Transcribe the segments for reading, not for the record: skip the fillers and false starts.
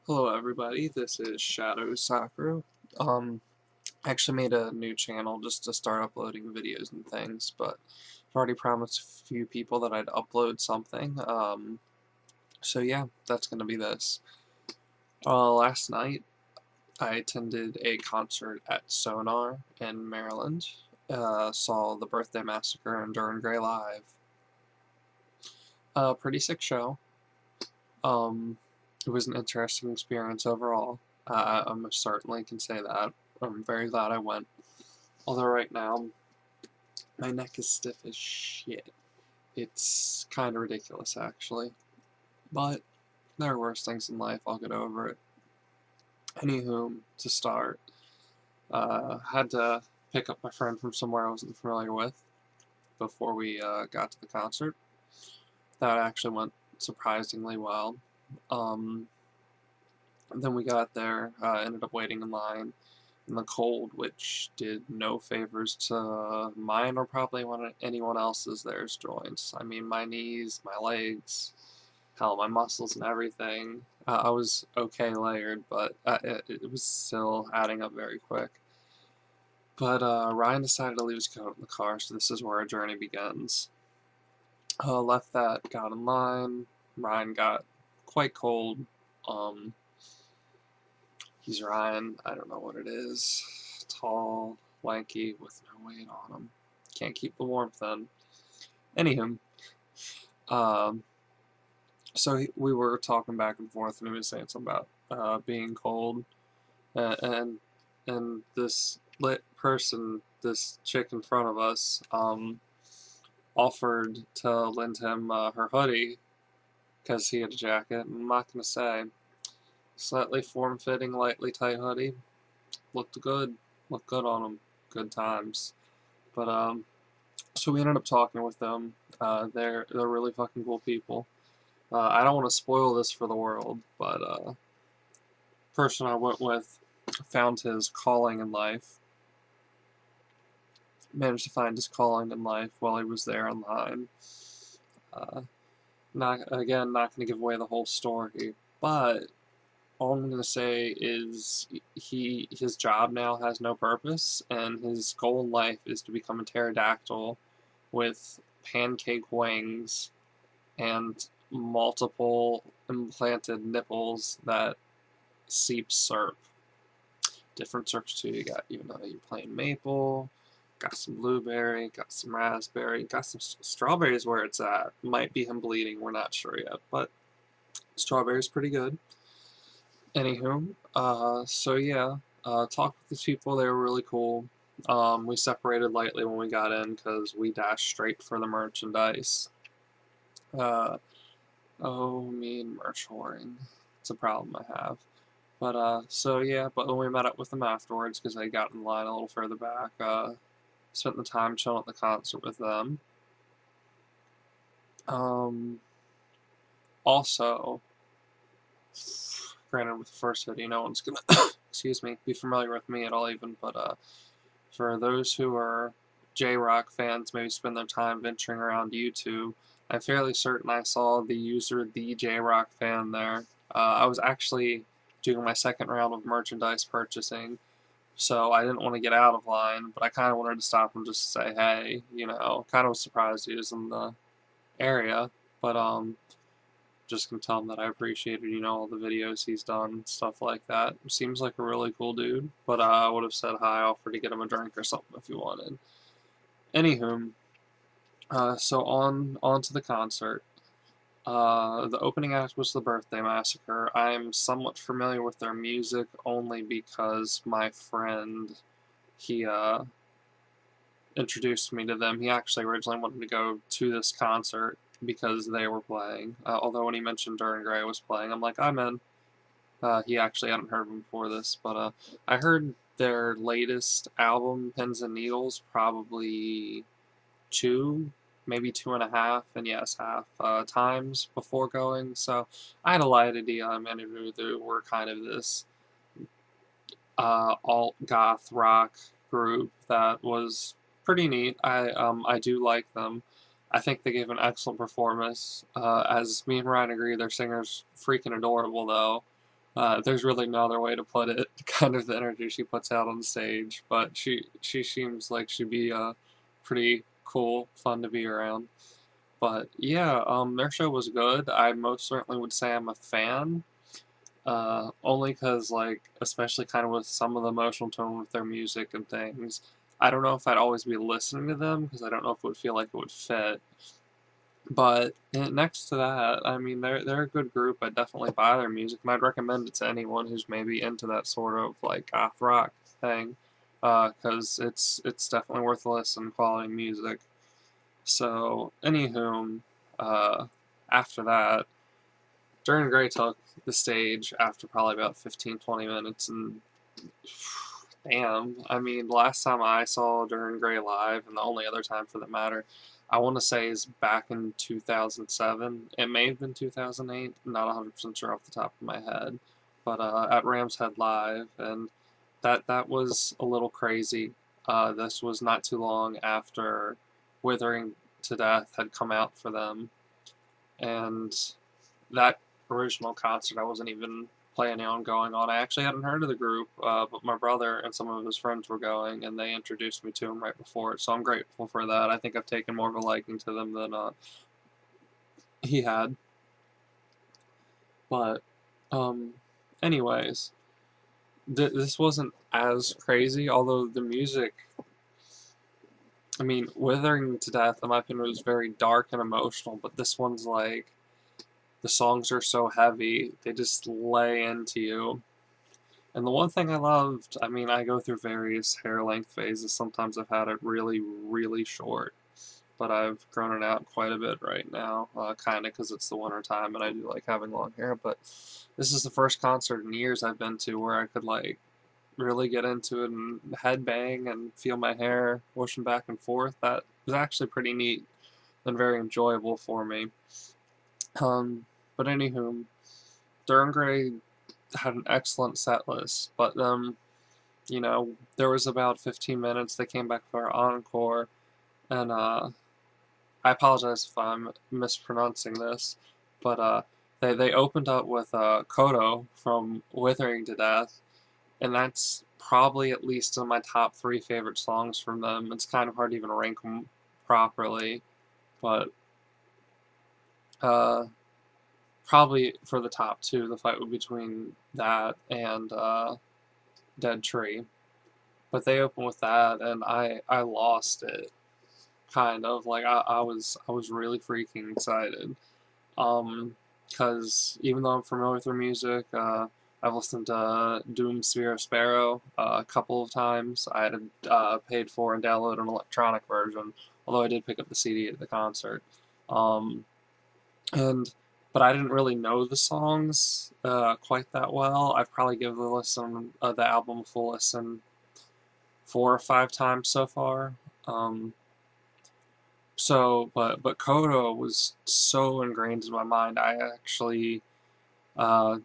Hello everybody, this is Shadow Sakura. I actually made a new channel just to start uploading videos and things, but I've already promised a few people that I'd upload something. So yeah, that's gonna be this. Last night I attended a concert at Sonar in Maryland. Saw the Birthday Massacre and Duran Gray live. Pretty sick show. Um, it was an interesting experience overall. I most certainly can say that. I'm very glad I went. Although right now, my neck is stiff as shit. It's kind of ridiculous, actually. But there are worse things in life. I'll get over it. Anywho, to start, had to pick up my friend from somewhere I wasn't familiar with before we got to the concert. That actually went surprisingly well. Um, then we got there, ended up waiting in line in the cold, which did no favors to mine or probably anyone else's there's joints. I mean, my knees, my legs, hell, my muscles and everything. I was okay layered, but it was still adding up very quick. But Ryan decided to leave his coat in the car, so this is where our journey begins. Left that, got in line. Ryan got quite cold. Um, He's Ryan. I don't know what it is. Tall, lanky, with no weight on him. Can't keep the warmth in. Anywho, um, we were talking back and forth, and he was saying something about being cold, and this lit person, this chick in front of us, offered to lend him her hoodie because he had a jacket. I'm not gonna say slightly form-fitting, lightly tight hoodie. Looked good. Looked good on him. Good times. But so we ended up talking with them. They're really fucking cool people. I don't want to spoil this for the world, but person I went with found his calling in life. Managed to find his calling in life while he was there online. Uh, not not going to give away the whole story, but all I'm gonna say is his job now has no purpose, and his goal in life is to become a pterodactyl with pancake wings and multiple implanted nipples that seep syrup. Different syrups too. You know your plain maple, got some blueberry, got some raspberry, got some strawberries where it's at. Might be him bleeding. We're not sure yet, but strawberry's pretty good. Anywho, so yeah, talked with these people. They were really cool. We separated lightly when we got in because we dashed straight for the merchandise. Uh, oh, me and merch whoring. It's a problem I have. But, so yeah, but when we met up with them afterwards, because they got in line a little further back, spent the time chilling at the concert with them. Um, Also, granted, with the first video, no one's gonna, excuse me, be familiar with me at all even, but, for those who are J-Rock fans, maybe spend their time venturing around YouTube, I'm fairly certain I saw the user The J-Rock Fan there. I was actually doing my second round of merchandise purchasing, so I didn't want to get out of line, but I kind of wanted to stop and just say, hey, you know, kind of was surprised he was in the area, but just gonna tell him that I appreciated, you know, all the videos he's done, stuff like that. Seems like a really cool dude, but I would have said hi, offered to get him a drink or something if he wanted. Anywho, so on to the concert. The opening act was the Birthday Massacre. I'm somewhat familiar with their music only because my friend, he introduced me to them. He actually originally wanted to go to this concert because they were playing. Although when he mentioned Duran Gray was playing, I'm like, I'm in. He actually hadn't heard them before this, but I heard their latest album, Pins and Needles, probably two, maybe two and a half, and yes, half times before going. So I had a light idea on many who were kind of this alt goth rock group that was pretty neat. I do like them. I think they gave an excellent performance. As me and Ryan agree, their singer's freaking adorable though. There's really no other way to put it. Kind of the energy she puts out on stage, but she seems like she'd be pretty cool, fun to be around. But yeah, their show was good. I most certainly would say I'm a fan. Only because, like, especially kind of with some of the emotional tone with their music and things, I don't know if I'd always be listening to them because I don't know if it would feel like it would fit. But next to that, I mean, they're a good group. I definitely buy their music, and I'd recommend it to anyone who's maybe into that sort of like goth rock thing, because it's definitely worth a listen. Quality music. So, anywho, uh, after that, Duran Gray took the stage after probably about 15-20 minutes, and damn, I mean, the last time I saw Duran Gray live, and the only other time for that matter, I want to say is back in 2007. It may have been 2008, not 100% sure off the top of my head, but at Rams Head Live, and that was a little crazy. This was not too long after Withering to Death had come out for them, and that original concert I wasn't even planning on going on. I actually hadn't heard of the group, but my brother and some of his friends were going, and they introduced me to them right before it. So I'm grateful for that. I think I've taken more of a liking to them than he had. But, um, anyways, this wasn't as crazy, although the music. I mean, Withering to Death, in my opinion, was very dark and emotional, but this one's like the songs are so heavy, they just lay into you. And the one thing I loved, I mean, I go through various hair length phases. Sometimes I've had it really, really short, but I've grown it out quite a bit right now, kind of because it's the winter time and I do like having long hair. But this is the first concert in years I've been to where I could like really get into it and headbang and feel my hair whooshing back and forth. That was actually pretty neat and very enjoyable for me. Um, but anywho, Durham Gray had an excellent set list, but there was about 15 minutes. They came back for our encore, and I apologize if I'm mispronouncing this, but they opened up with Kodo from Withering to Death, and that's probably at least in my top three favorite songs from them. It's kind of hard to even rank them properly, but uh, probably for the top two, the fight would be between that and Dead Tree. But they opened with that, and I lost it. Kind of like I was really freaking excited. Because even though I'm familiar with their music, I've listened to Doom Sphere Sparrow a couple of times. I had paid for and downloaded an electronic version, although I did pick up the CD at the concert. Um, and but I didn't really know the songs quite that well. I've probably given the album a full listen 4 or 5 times so far. Um, but Kodo was so ingrained in my mind. I actually, uh,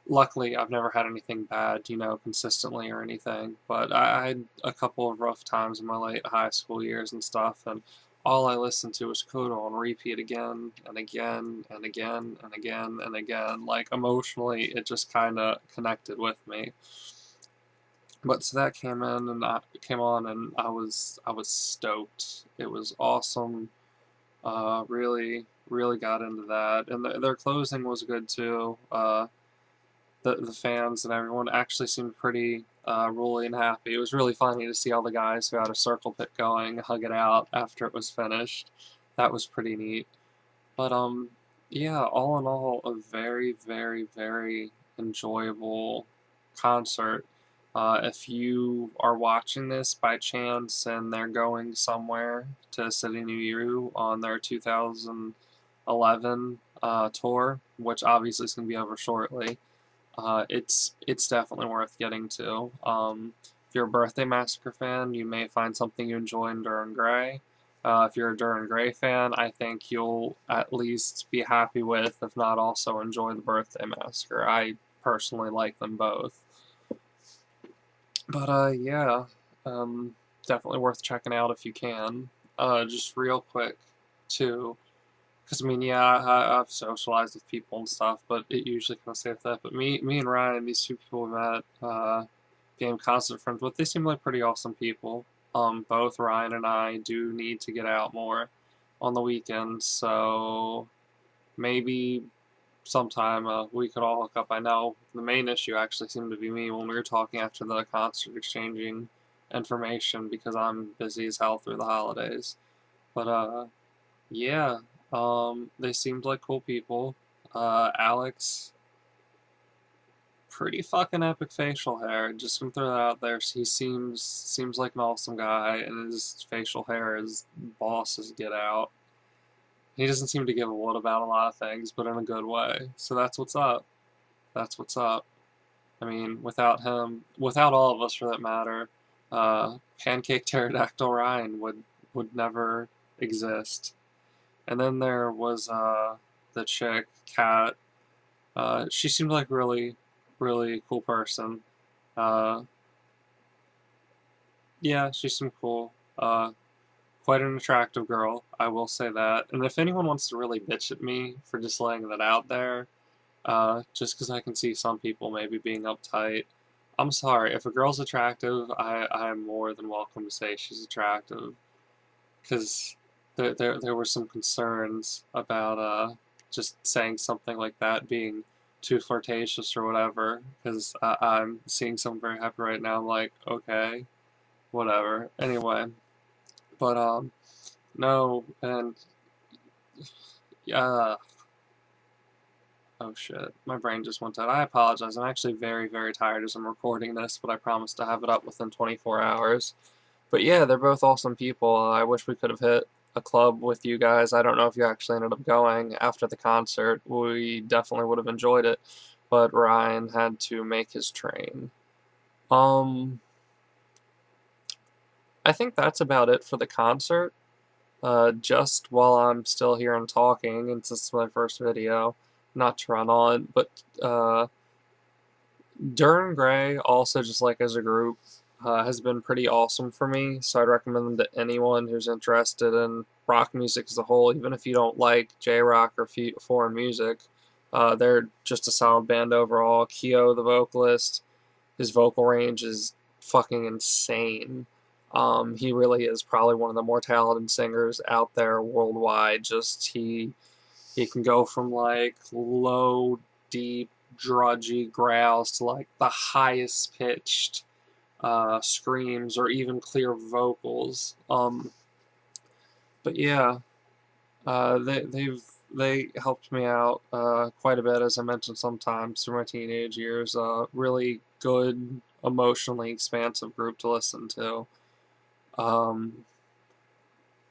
luckily, I've never had anything bad, consistently or anything. But I had a couple of rough times in my late high school years and stuff, and all I listened to was Kodo on repeat again and again and again and again and again. Like emotionally, it just kind of connected with me. But so that came in and I came on, and I was stoked. It was awesome. Really, really got into that, and their closing was good too. The fans and everyone actually seemed pretty rolly and happy. It was really funny to see all the guys who had a circle pit going hug it out after it was finished. That was pretty neat. But yeah, all in all, a very, very, very enjoyable concert. If you are watching this by chance and they're going somewhere to a city near you on their 2011 tour, which obviously is going to be over shortly, it's definitely worth getting to. If you're a Birthday Massacre fan, you may find something you enjoy in Duran Gray. If you're a Duran Gray fan, I think you'll at least be happy with, if not also enjoy the Birthday Massacre. I personally like them both. But yeah, definitely worth checking out if you can. Just real quick, too. Because I mean, yeah, I've socialized with people and stuff, but it usually kind of stays with that. But me and Ryan, these two people we met, became constant friends with. They seem like pretty awesome people. Both Ryan and I do need to get out more on the weekends, so maybe sometime we could all hook up. I know the main issue actually seemed to be me when we were talking after the concert, exchanging information because I'm busy as hell through the holidays. But yeah, they seemed like cool people. Alex, pretty fucking epic facial hair. Just gonna throw that out there. He seems like an awesome guy, and his facial hair is boss as get out. He doesn't seem to give a what about a lot of things, but in a good way. So that's what's up. That's what's up. I mean, without him, without all of us for that matter, Pancake Pterodactyl Ryan would never exist. And then there was the chick, Kat. She seemed like really cool person. Uh, yeah, she seemed cool. Quite an attractive girl, I will say that. And if anyone wants to really bitch at me for just laying that out there, just because I can see some people maybe being uptight, I'm sorry. If a girl's attractive, I'm more than welcome to say she's attractive. Because there were some concerns about just saying something like that being too flirtatious or whatever. Because I'm seeing someone very happy right now. I'm like, okay, whatever. Anyway, but no, and yeah. Oh shit, my brain just went out. I apologize. I'm actually very tired as I'm recording this, but I promise to have it up within 24 hours. But yeah, they're both awesome people. I wish we could have hit a club with you guys. I don't know if you actually ended up going after the concert. We definitely would have enjoyed it, but Ryan had to make his train. Um, I think that's about it for the concert. Just while I'm still here and talking, and this is my first video, not to run on, but Dern Gray, also just like as a group, has been pretty awesome for me, so I'd recommend them to anyone who's interested in rock music as a whole, even if you don't like J-rock or foreign music. They're just a solid band overall. Keo, the vocalist, his vocal range is fucking insane. He really is probably one of the more talented singers out there worldwide. Just he can go from like low, deep, drudgy growls to like the highest pitched screams or even clear vocals. But yeah, they helped me out quite a bit, as I mentioned sometimes through my teenage years. Really good, emotionally expansive group to listen to. Um,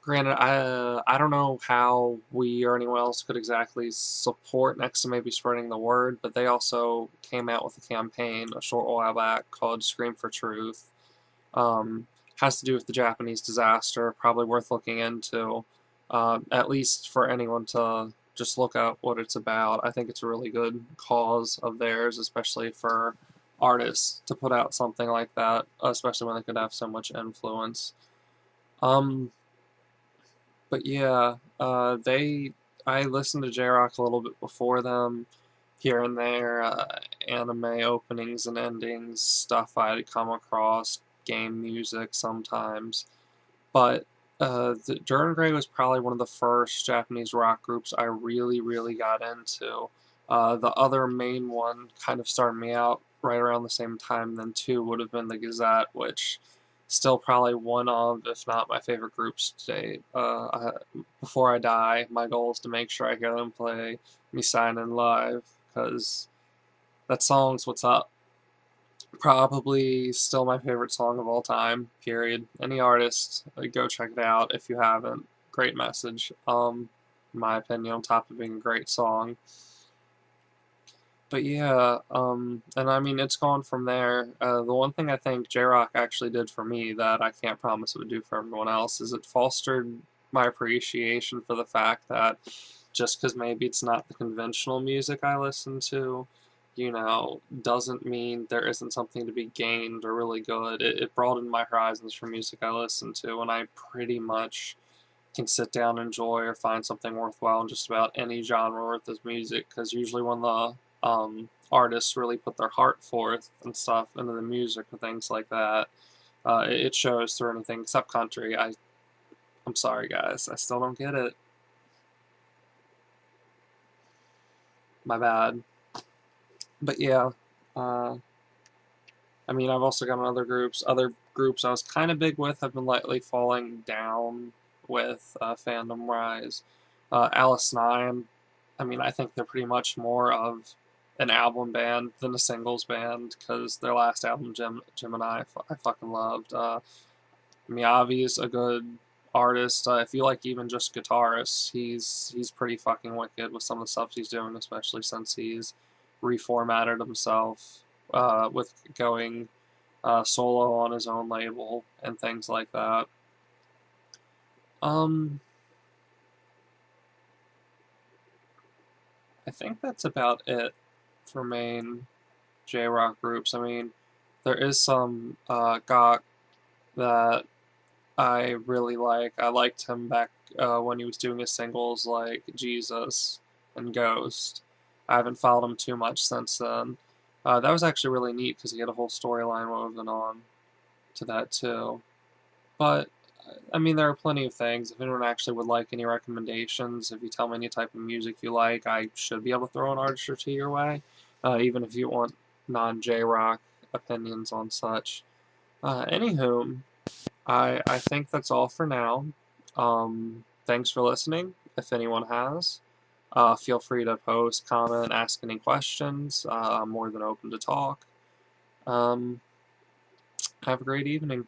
Granted, I don't know how we or anyone else could exactly support next to maybe spreading the word, but they also came out with a campaign a short while back called Scream for Truth. Has to do with the Japanese disaster, probably worth looking into, at least for anyone to just look up what it's about. I think it's a really good cause of theirs, especially for artists to put out something like that, especially when they could have so much influence. Um, but yeah, I listened to J-Rock a little bit before them, here and there, anime openings and endings, stuff I'd come across, game music sometimes. But the Durham Gray was probably one of the first Japanese rock groups I really got into. The other main one kind of started me out right around the same time then too would have been the Gazette, which still probably one of, if not my favorite groups today. Before I die, my goal is to make sure I hear them play Me Sign in live, because that song's what's up. Probably still my favorite song of all time, period. Any artist, go check it out if you haven't. Great message, in my opinion, on top of being a great song. But yeah, and I mean, it's gone from there. The one thing I think J-Rock actually did for me that I can't promise it would do for everyone else is it fostered my appreciation for the fact that just because maybe it's not the conventional music I listen to, doesn't mean there isn't something to be gained or really good. It broadened my horizons for music I listen to, and I pretty much can sit down and enjoy or find something worthwhile in just about any genre worth his music, because usually when the artists really put their heart forth and stuff into the music and things like that, it shows through anything except country. I'm sorry, guys. I still don't get it. My bad. But yeah, uh, I mean, I've also got other groups. Other groups I was kind of big with have been lately falling down with fandom rise. Alice 9, I mean, I think they're pretty much more of an album band than a singles band, because their last album, Gemini, I fucking loved. Miyavi's a good artist. If you like even just guitarists, he's pretty fucking wicked with some of the stuff he's doing, especially since he's reformatted himself with going solo on his own label and things like that. Um, I think that's about it for main J-rock groups. I mean, there is some Gok that I really like. I liked him back when he was doing his singles like Jesus and Ghost. I haven't followed him too much since then. That was actually really neat because he had a whole storyline woven on to that too. But I mean, there are plenty of things. If anyone actually would like any recommendations, if you tell me any type of music you like, I should be able to throw an artist or two your way, even if you want non-J rock opinions on such. Anywho, I think that's all for now. Thanks for listening. If anyone has, feel free to post, comment, ask any questions. I'm more than open to talk. Um, have a great evening.